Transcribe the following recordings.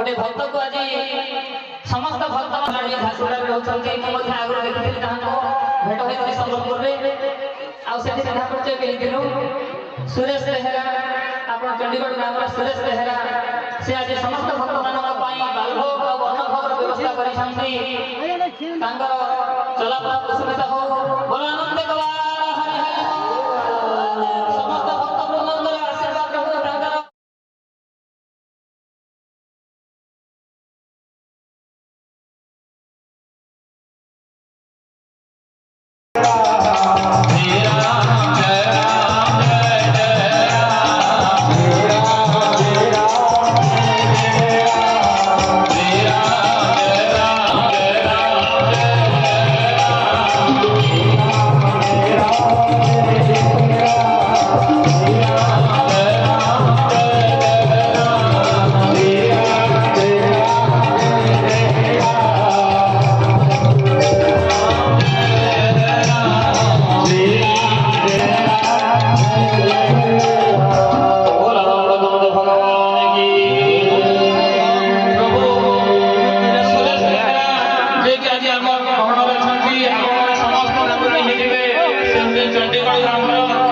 गोटे भक्त को आज समस्त भक्त मान झारसुगुड़ा रोचे आगे देखी भेट होती संबलपुर से चिन्ह परिचय कहीलु सुरेश बेहेरा आप चंडीगढ़ ग्राम सुरेश बेहेरा से आज समस्त भक्त मान बालभोग और अन्नभोग व्यवस्था कर चलाफला कुशलता हो बोलो आनंद समस्त भक्त बृंद आशीर्वाद रहो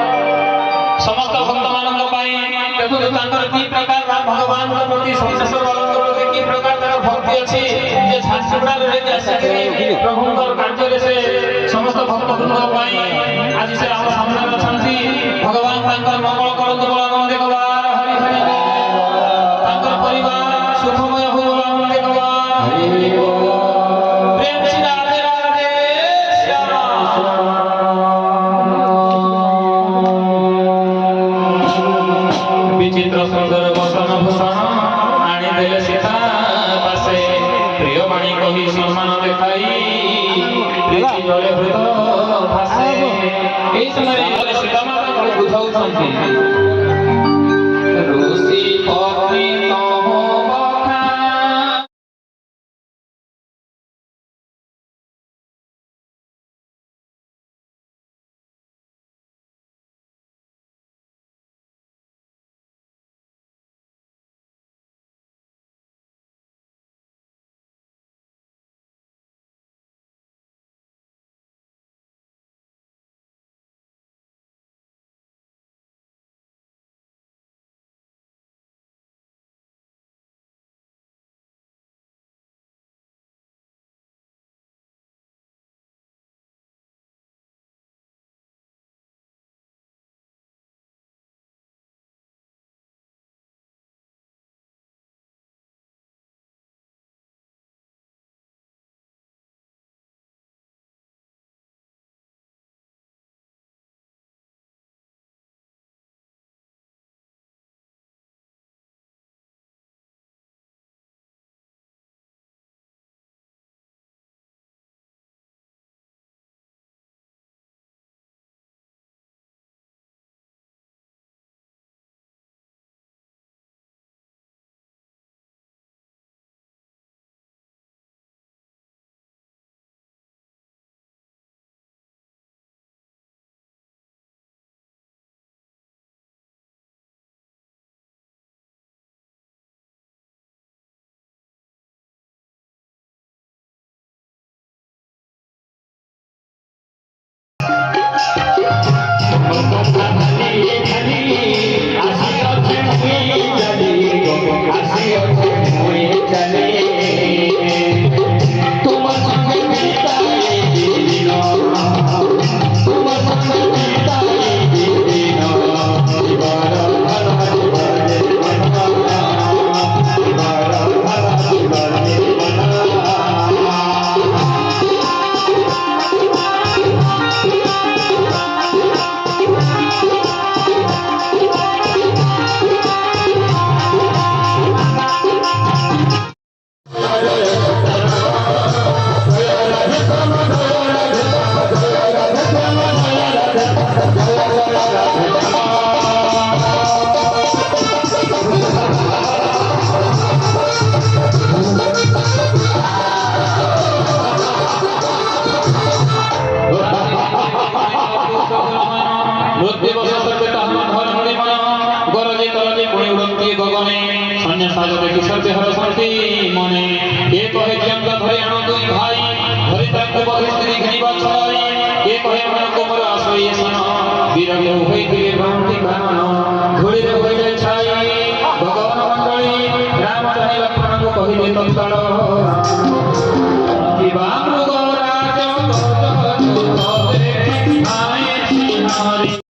समस्त भक्त मान की प्रकार भगवान प्रति की प्रकार भक्ति अच्छी झारसुगुड़ा प्रभु कार्य से समस्त भक्त बृंद आज से आम सामने अच्छा भगवान मंगल करते आनंद कबार हरि हरि परिवार सुखमय हो आनंद कबार प्रेम से राधे राधे विचित्र सुंदर वसन भूषण आनीदेले सीता पासे प्रिय वाणी कही सम्मान देखाई प्रीति जले हृदय भासे एई समय सीता माता बुझाउछन्ति ধন্য সাগরে কিশোর দেহর শান্তি মনে কে কহে জঙ্গা ধরে আনো দুই ভাই ধরে তাকে বলে স্ত্রী ঘিবা ছড়াই কে কহে মন কোমর আসই শোন বিরঙ্গ হইতে ভ্রান্তি ভাঙন ঘুরিরে হইলে ছাই ভগবান মণ্ডলী রাম চাহি লক্ষ্মণকে কহিলে তৎকাল কিবা মৃগ রাজ দেখি আয়ে সিংহারি